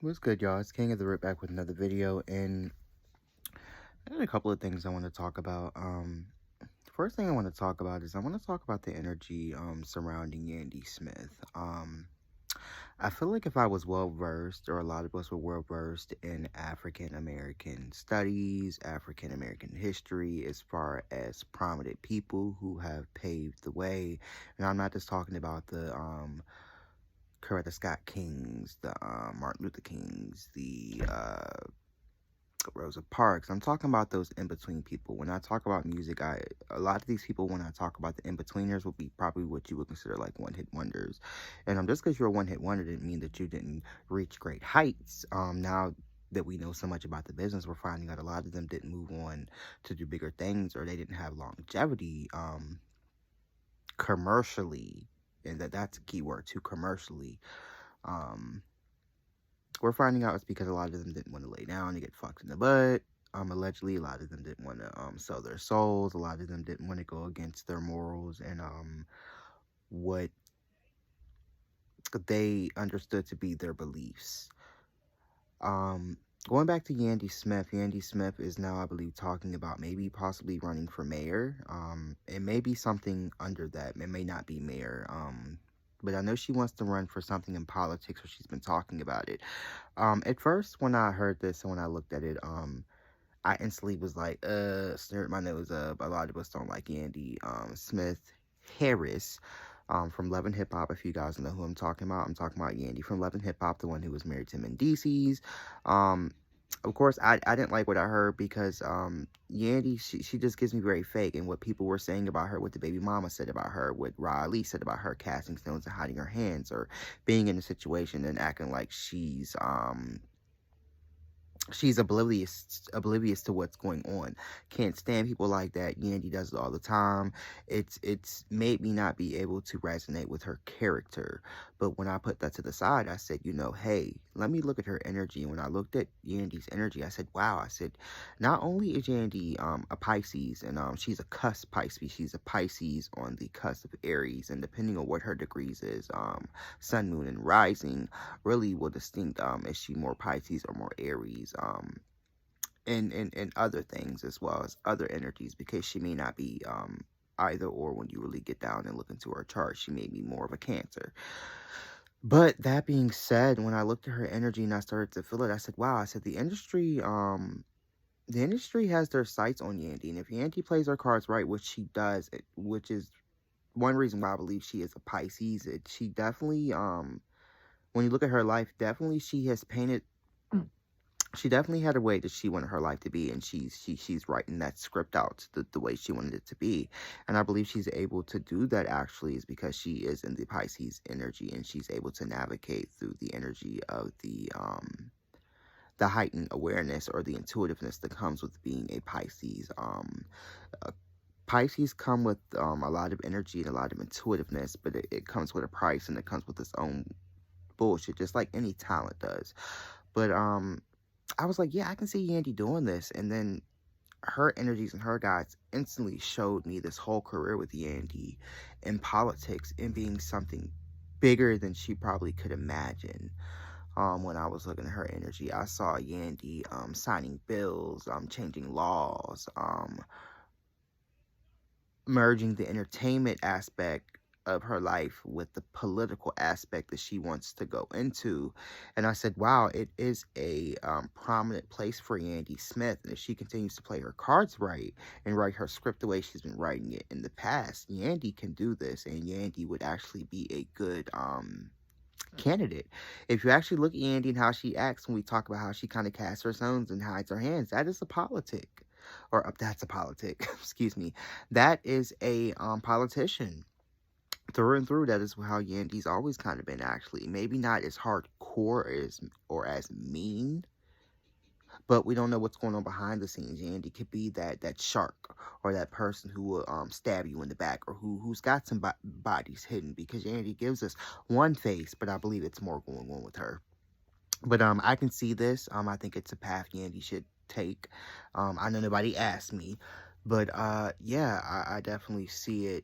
What's good, y'all? It's King of the Rip back with another video, and I got a couple of things I want to talk about. The first thing I want to talk about is I want to talk about the energy surrounding Yandy Smith. I feel like if I was well versed, or a lot of us were well versed in African American studies, African American history, as far as prominent people who have paved the way, and I'm not just talking about the Coretta Scott Kings, the Martin Luther Kings, the Rosa Parks. I'm talking about those in-between people. When I talk about music, a lot of these people, when I talk about the in-betweeners, will be probably what you would consider like one-hit wonders. And just because you're a one-hit wonder didn't mean that you didn't reach great heights. Now that we know so much about the business, we're finding out a lot of them didn't move on to do bigger things, or they didn't have longevity commercially. And that's a key word too, commercially. Um, we're finding out it's because a lot of them didn't want to lay down and get fucked in the butt. Allegedly, a lot of them didn't want to sell their souls. A lot of them didn't want to go against their morals and what they understood to be their beliefs. Going back to Yandy Smith is now, I believe, talking about maybe possibly running for mayor. It may be something under that. It may not be mayor. But I know she wants to run for something in politics, or she's been talking about it. At first, when I heard this and when I looked at it, I instantly was like, stirred my nose up. A lot of us don't like Yandy Smith Harris from Love and Hip Hop. If you guys know who I'm talking about Yandy from Love and Hip Hop, the one who was married to Mendices. Of course, I didn't like what I heard because Yandy, she just gives me very fake. And what people were saying about her, what the baby mama said about her, what Riley said about her casting stones and hiding her hands, or being in a situation and acting like she's oblivious to what's going on. Can't stand people like that. Yandy does it all the time. It's made me not be able to resonate with her character. But when I put that to the side, I said, hey, let me look at her energy. And when I looked at Yandy's energy, I said, wow. I said, not only is Yandy a Pisces, and she's a cusp Pisces, she's a Pisces on the cusp of Aries, and depending on what her degrees is, sun, moon, and rising really will distinct is she more Pisces or more Aries, and other things, as well as other energies, because she may not be either or. When you really get down and look into her chart, she may be more of a Cancer. But that being said, when I looked at her energy and I started to feel it, I said, wow. I said, the industry has their sights on Yandy, and if Yandy plays her cards right, which she does, which is one reason why I believe she is a Pisces, she definitely when you look at her life, definitely she definitely had a way that she wanted her life to be, and she's writing that script out the way she wanted it to be. And I believe she's able to do that, actually, is because she is in the Pisces energy, and she's able to navigate through the energy of the heightened awareness or the intuitiveness that comes with being a Pisces. Pisces come with a lot of energy and a lot of intuitiveness, but it comes with a price, and it comes with its own bullshit, just like any talent does. But I was like, yeah, I can see Yandy doing this. And then her energies and her guides instantly showed me this whole career with Yandy in politics and being something bigger than she probably could imagine. When I was looking at her energy, I saw Yandy signing bills, changing laws, merging the entertainment aspect of her life with the political aspect that she wants to go into. And I said, wow, it is a prominent place for Yandy Smith. And if she continues to play her cards right and write her script the way she's been writing it in the past, Yandy can do this, and Yandy would actually be a good candidate. If you actually look at Yandy and how she acts when we talk about how she kind of casts her stones and hides her hands, that is a politic. Or that's a politic, excuse me. That is a politician through and through. That is how Yandy's always kind of been, actually. Maybe not as hardcore or as mean, but we don't know what's going on behind the scenes. Yandy could be that shark, or that person who will stab you in the back, or who's got some bodies hidden, because Yandy gives us one face, but I believe it's more going on with her. But I can see this. I think it's a path Yandy should take. I know nobody asked me, but yeah, I definitely see it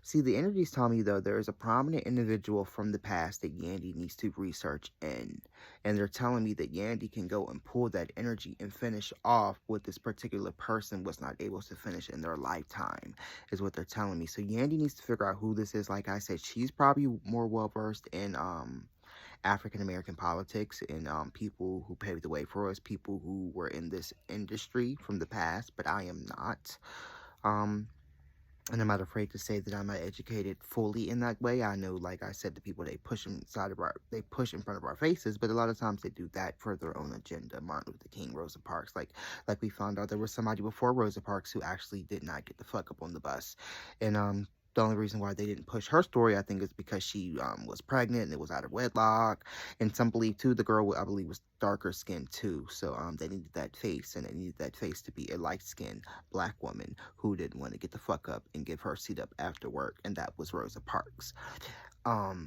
See, the energies tell me, though, there is a prominent individual from the past that Yandy needs to research in. And they're telling me that Yandy can go and pull that energy and finish off what this particular person was not able to finish in their lifetime, is what they're telling me. So Yandy needs to figure out who this is. Like I said, she's probably more well-versed in, African American politics and people who paved the way for us, people who were in this industry from the past, but I am not. Um, and I'm not afraid to say that I'm not educated fully in that way. I know, like I said, the people they push in front of our faces, but a lot of times they do that for their own agenda. Martin Luther King, Rosa Parks, like we found out there was somebody before Rosa Parks who actually did not get the fuck up on the bus, and the only reason why they didn't push her story, I think, is because she was pregnant and it was out of wedlock. And some believe, too, the girl, I believe, was darker skinned, too. So they needed that face, and they needed that face to be a light-skinned black woman who didn't want to get the fuck up and give her seat up after work, and that was Rosa Parks.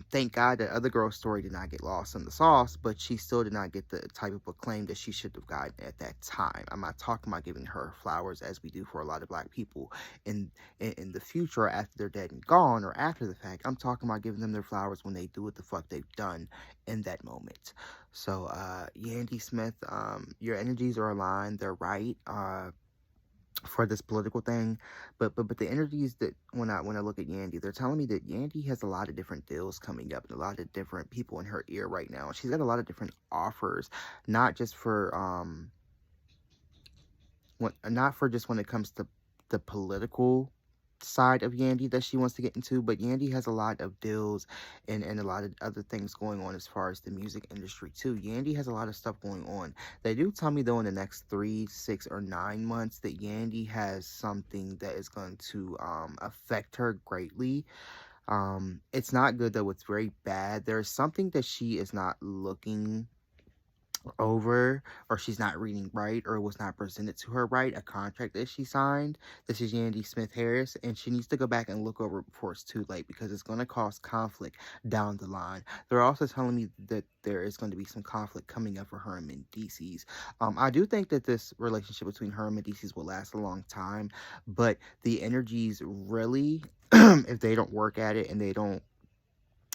Thank God that other girl's story did not get lost in the sauce, but she still did not get the type of acclaim that she should have gotten at that time. I'm not talking about giving her flowers as we do for a lot of black people in the future after they're dead and gone, or after the fact. I'm talking about giving them their flowers when they do what the fuck they've done in that moment. So, Yandy Smith, your energies are aligned. They're right. For this political thing, but the energies that when I look at Yandy, they're telling me that Yandy has a lot of different deals coming up and a lot of different people in her ear right now. She's got a lot of different offers, not just for not for just when it comes to the political side of Yandy that she wants to get into, but Yandy has a lot of deals and a lot of other things going on as far as the music industry too. Yandy has a lot of stuff going on. They do tell me though in the next 3, 6, or 9 months that Yandy has something that is going to affect her greatly. It's not good though, it's very bad. There's something that she is not looking over, or she's not reading right, or it was not presented to her right, a contract that she signed. This is Yandy Smith Harris, and she needs to go back and look over it before it's too late, because it's going to cause conflict down the line. They're also telling me that there is going to be some conflict coming up for her and Mendices. I do think that this relationship between her and Mendices will last a long time, but the energies really, if they don't work at it and they don't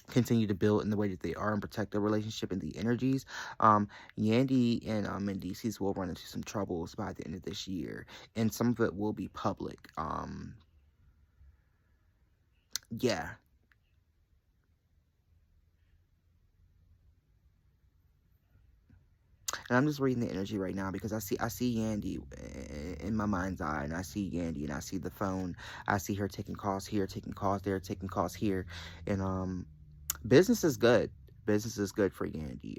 continue to build in the way that they are and protect their relationship and the energies, Yandy and Mendices will run into some troubles by the end of this year, and some of it will be public. Yeah. And I'm just reading the energy right now because I see Yandy in my mind's eye, and I see Yandy, and I see the phone. I see her taking calls here, taking calls there, taking calls here, and business is good. Business is good for Yandy.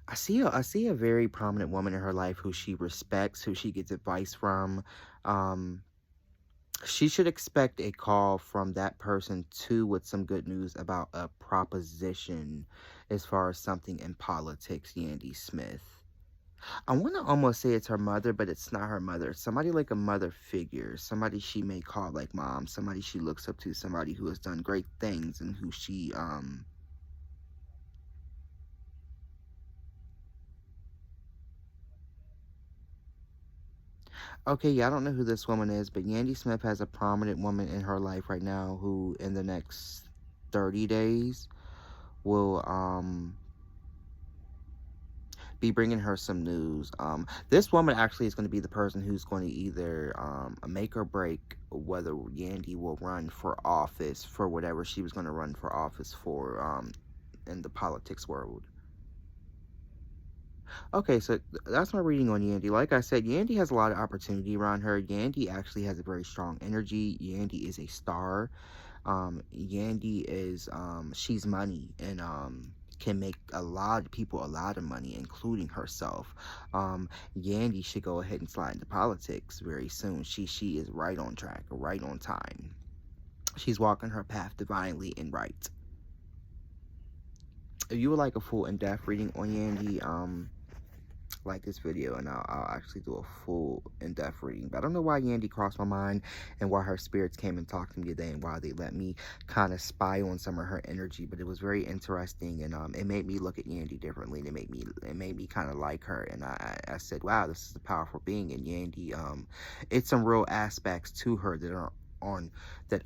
I see a very prominent woman in her life who she respects, who she gets advice from. Um, she should expect a call from that person too with some good news about a proposition as far as something in politics, Yandy Smith. I want to almost say it's her mother, but it's not her mother. It's somebody like a mother figure, somebody she may call like mom, somebody she looks up to, somebody who has done great things and who she Okay, yeah, I don't know who this woman is, but Yandy Smith has a prominent woman in her life right now who, in the next 30 days, will be bringing her some news. This woman actually is going to be the person who's going to either make or break whether Yandy will run for office for whatever she was going to run for office for in the politics world. Okay, so that's my reading on Yandy. Like I said, Yandy has a lot of opportunity around her. Yandy actually has a very strong energy. Yandy is a star. Yandy is she's money, and can make a lot of people a lot of money, including herself. Yandy should go ahead and slide into politics very soon. She is right on track, right on time. She's walking her path divinely and right. If you would like a full in-depth reading on Yandy, like this video, and I'll actually do a full in-depth reading. But I don't know why Yandy crossed my mind, and why her spirits came and talked to me today, and why they let me kind of spy on some of her energy. But it was very interesting, and it made me look at Yandy differently, and it made me kind of like her. And I said, wow, this is a powerful being. And Yandy, it's some real aspects to her that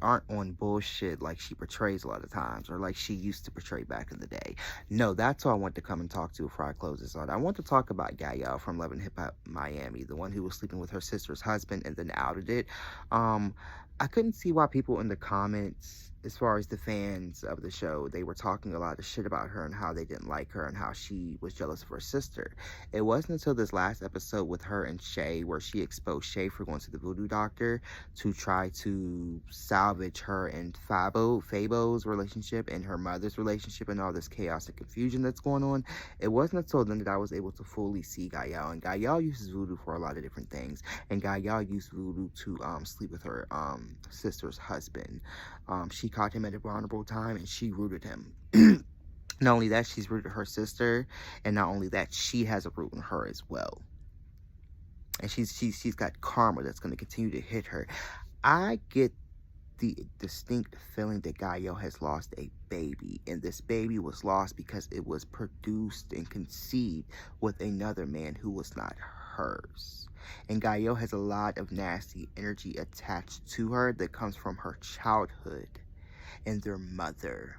aren't on bullshit like she portrays a lot of times, or like she used to portray back in the day. No, that's who I want to come and talk to before I close this out. I want to talk about Gaelle from Love and Hip Hop Miami, the one who was sleeping with her sister's husband and then outed it. I couldn't see why people in the comments, as far as the fans of the show, they were talking a lot of shit about her and how they didn't like her and how she was jealous of her sister. It wasn't until this last episode with her and Shay, where she exposed Shay for going to the voodoo doctor to try to salvage her and Fabo's relationship and her mother's relationship and all this chaos and confusion that's going on. It wasn't until then that I was able to fully see Gaelle. And Gaelle uses voodoo for a lot of different things. And Gaelle used voodoo to sleep with her sister's husband. She caught him at a vulnerable time, and she rooted him. Not only that, she's rooted her sister, and not only that, she has a root in her as well. And she's got karma that's going to continue to hit her. I get the distinct feeling that Gaelle has lost a baby, and this baby was lost because it was produced and conceived with another man who was not hers. And Gaelle has a lot of nasty energy attached to her that comes from her childhood and their mother.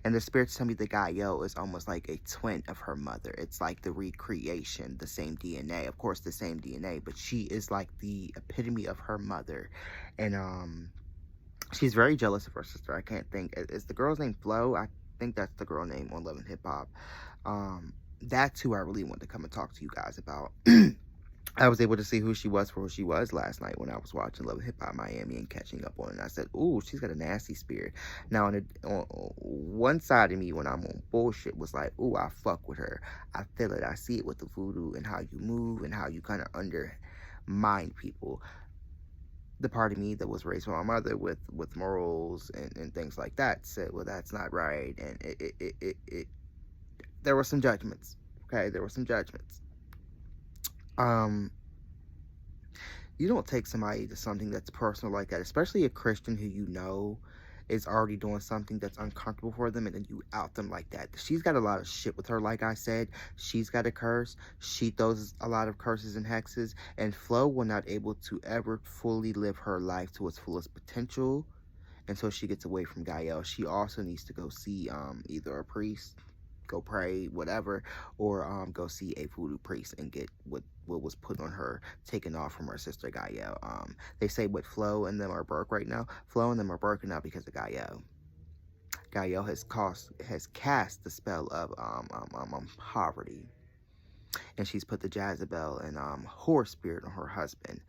And the spirits tell me that Gaelle is almost like a twin of her mother. It's like the recreation, the same DNA. Of course, the same DNA, but she is like the epitome of her mother. And she's very jealous of her sister. I can't think. Is the girl's name Flo? I think that's the girl name on Love and Hip Hop. That's who I really want to come and talk to you guys about. I was able to see who she was for who she was last night when I was watching Love and Hip Hop Miami and catching up on it. And I said, ooh, she's got a nasty spirit. Now, on one side of me, when I'm on bullshit, was like, ooh, I fuck with her. I feel it. I see it with the voodoo and how you move and how you kind of undermine people. The part of me that was raised by my mother with morals and things like that said, well, that's not right. And there were some judgments. Okay, there were some judgments. You don't take somebody to something that's personal like that, especially a Christian who you know is already doing something that's uncomfortable for them, and then you out them like that. She's got a lot of shit with her, like I said. She's got a curse. She throws a lot of curses and hexes, and Flo will not able to ever fully live her life to its fullest potential until she gets away from Gaelle. She also needs to go see either a priest, go pray, whatever, or go see a voodoo priest and get what was put on her taken off from her sister Gaelle. They say what Flo and them are broke right now. Flo and them are broken out because of Gaelle. Gaelle has cast the spell of poverty, and she's put the Jezebel and whore spirit on her husband.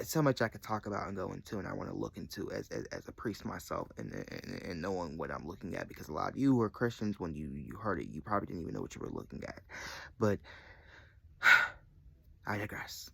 So much I could talk about and go into, and I want to look into as a priest myself, and knowing what I'm looking at, because a lot of you who are Christians, when you heard it, you probably didn't even know what you were looking at. But I digress.